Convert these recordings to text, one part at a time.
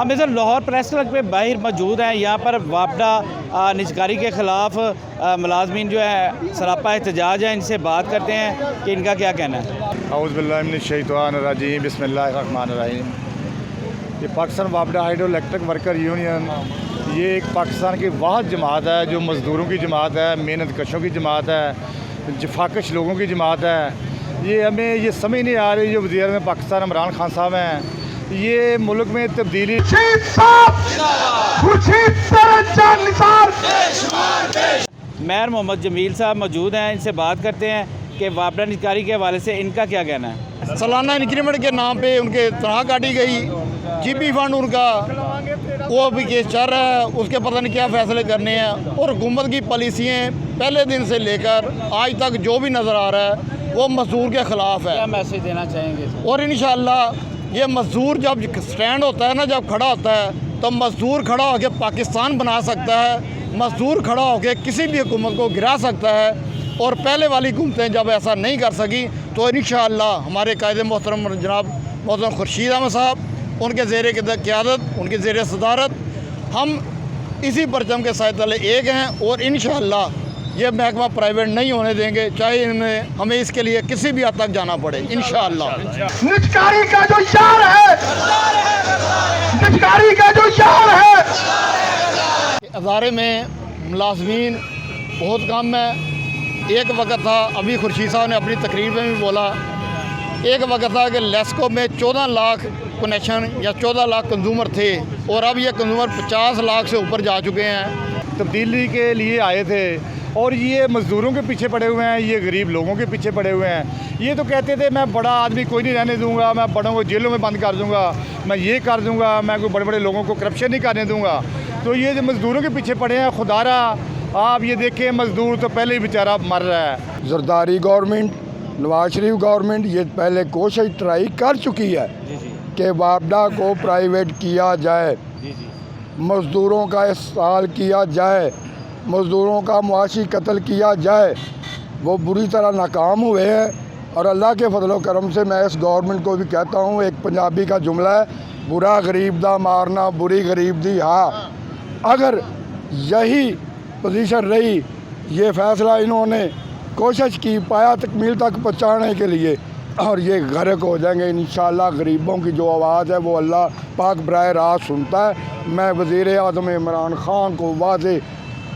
हम इधर Lahore press club के बाहर मौजूद हैं। यहाँ पर वापडा निजकारी के ख़िलाफ़ मुलाजमीन जो है सरापा एहतजाज है। इनसे बात करते हैं कि इनका क्या कहना है। औज़ु बिल्लाहि मिनश शैतानिर बिस्मिल्लाहिर रहमानिर रहीम। ये पाकिस्तान वापडा हाइड्रो इलेक्ट्रिक वर्कर यूनियन ये एक पाकिस्तान की वाहिद जमात है जो मज़दूरों की जमात है, मेहनत कशों की जमात है, जफाकश लोगों की जमात है। ये हमें ये समझ नहीं आ रही जो वज़ीर में पाकिस्तान इमरान खान साहब हैं, ये मुल्क में तब्दीली। मेयर मोहम्मद जमील साहब मौजूद हैं, इनसे बात करते हैं कि वापडा निजकारी के हवाले से इनका क्या कहना है। सालाना इंक्रीमेंट के नाम पे उनके तनख्वाह काटी गई, जीपी फंड उनका वो अभी केस चल रहा है, उसके पता नहीं क्या फ़ैसले करने हैं। और हुकूमत की पॉलिसियाँ पहले दिन से लेकर आज तक जो भी नज़र आ रहा है वो मज़दूर के ख़िलाफ़ है। क्या मैसेज देना चाहेंगे? और इंशाअल्लाह ये मज़दूर जब स्टैंड होता है ना, जब खड़ा होता है तो मज़दूर खड़ा होकर पाकिस्तान बना सकता है, मज़दूर खड़ा होकर किसी भी हुकूमत को गिरा सकता है। और पहले वाली हुकूमतें जब ऐसा नहीं कर सकी तो इंशाअल्लाह हमारे कायदे मोहतरम जनाब मोहतरम खुर्शीद अहमद साहब उनके ज़ेरे क़यादत, उनके ज़ेरे सदारत हम इसी परचम के साथ तले एक हैं। और इंशाअल्लाह ये महकमा प्राइवेट नहीं होने देंगे, चाहे इनमें हमें इसके लिए किसी भी हद तक जाना पड़े इंशाअल्लाह। निजकारी का जो शान है, निजकारी का जो शान है, अदारे में मुलाजमीन बहुत कम है। एक वक्त था, अभी खुर्शीद साहब ने अपनी तकरीर में भी बोला, एक वक्त था कि लेस्को में 14 लाख कनेक्शन या 14 लाख कंज्यूमर थे और अब ये कंज्यूमर 50 लाख से ऊपर जा चुके हैं। तब्दीली के लिए आए थे और ये मज़दूरों के पीछे पड़े हुए हैं, ये गरीब लोगों के पीछे पड़े हुए हैं। ये तो कहते थे मैं बड़ा आदमी कोई नहीं रहने दूंगा, मैं बड़ों को जेलों में बंद कर दूंगा, मैं ये कर दूंगा, मैं कोई बड़े बड़े लोगों को करप्शन नहीं करने दूंगा। तो ये जो मज़दूरों के पीछे पड़े हैं, खुदारा आप ये देखें मज़दूर तो पहले ही बेचारा मर रहा है। जरदारी गवर्नमेंट, नवाज शरीफ गवर्नमेंट ये पहले कोशिश ट्राई कर चुकी है कि वापडा को प्राइवेट किया जाए, मज़दूरों का इस्तेमाल किया जाए, मज़दूरों का मुआशी कत्ल किया जाए। वो बुरी तरह नाकाम हुए हैं। और अल्लाह के फजल व करम से मैं इस गवर्नमेंट को भी कहता हूँ, एक पंजाबी का जुमला है, बुरा गरीब दा मारना बुरी गरीब दी। हाँ, अगर यही पोजीशन रही, ये फ़ैसला इन्होंने कोशिश की पाया तकमील तक पहुँचाने के लिए, और ये गर्क हो जाएंगे इंशाअल्लाह। गरीबों की जो आवाज़ है वो अल्लाह पाक बराह रास्त सुनता है। मैं वज़ीर आज़म इमरान ख़ान को वाज़े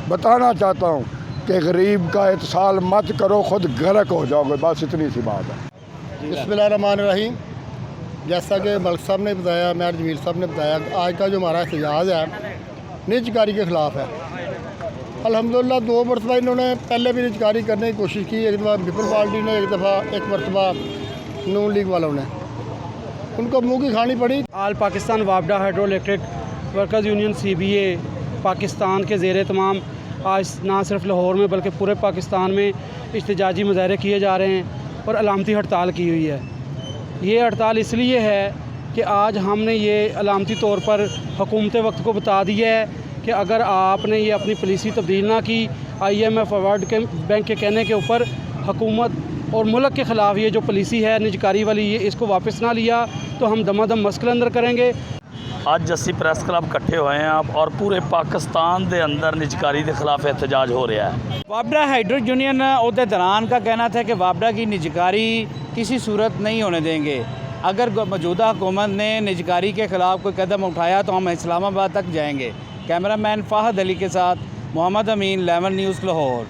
बताना चाहता हूँ कि गरीब का इत्साल मत करो, ख़ुद गर्क हो जाओगे, बस इतनी सी बात है। बिस्मिल्लाहिर्रहमानिर्रहीम। जैसा कि मलिक साहब ने बताया, मेयर जमील साहब ने बताया, आज का जो हमारा एहतजाज है निजकारी के ख़िलाफ़ है। अल्हम्दुलिल्लाह 2 मरतबा इन्होंने पहले भी निजकारी करने की कोशिश की, एक दफ़ा पीपल पार्टी ने, एक मरतबा नून लीग वालों ने, उनको मुँह की खानी पड़ी। आल पाकिस्तान वापडा hydro electric workers union CBA Pakistan के ज़ेर तमाम आज ना सिर्फ लाहौर में बल्कि पूरे पाकिस्तान में इhtजाजी मुजाहरे किए जा रहे हैं और अलामती हड़ताल की हुई है। ये हड़ताल इसलिए है कि आज हमने ये अलामती तौर पर हुकूमत वक्त को बता दिया है कि अगर आपने ये अपनी पॉलिसी तब्दील ना की, IMF वर्ल्ड के बैंक के कहने के ऊपर हुकूमत और मुल्क के ख़िलाफ़ ये जो पॉलिसी है निजकारी वाली, ये इसको वापस ना लिया तो हम दमादम मस्कल अंदर करेंगे। ਅੱਜ ਅਸੀਂ ਪ੍ਰੈਸ ਕਲੱਬ ਇਕੱਠੇ ਹੋਏ ਹਾਂ ਔਰ ਪੂਰੇ पाकिस्तान ਦੇ अंदर निजकारी के खिलाफ एहतजाज हो रहा है। वापडा हाइड्रो यूनियन अहदेदारान का कहना था कि वापडा की निजकारी किसी सूरत नहीं होने देंगे। अगर मौजूदा हुकूमत ने निजकारी के ख़िलाफ़ कोई कदम उठाया तो हम इस्लामाबाद तक जाएंगे। कैमरामैन फ़ाहद अली के साथ मोहम्मद अमीन, 11 न्यूज़ लाहौर।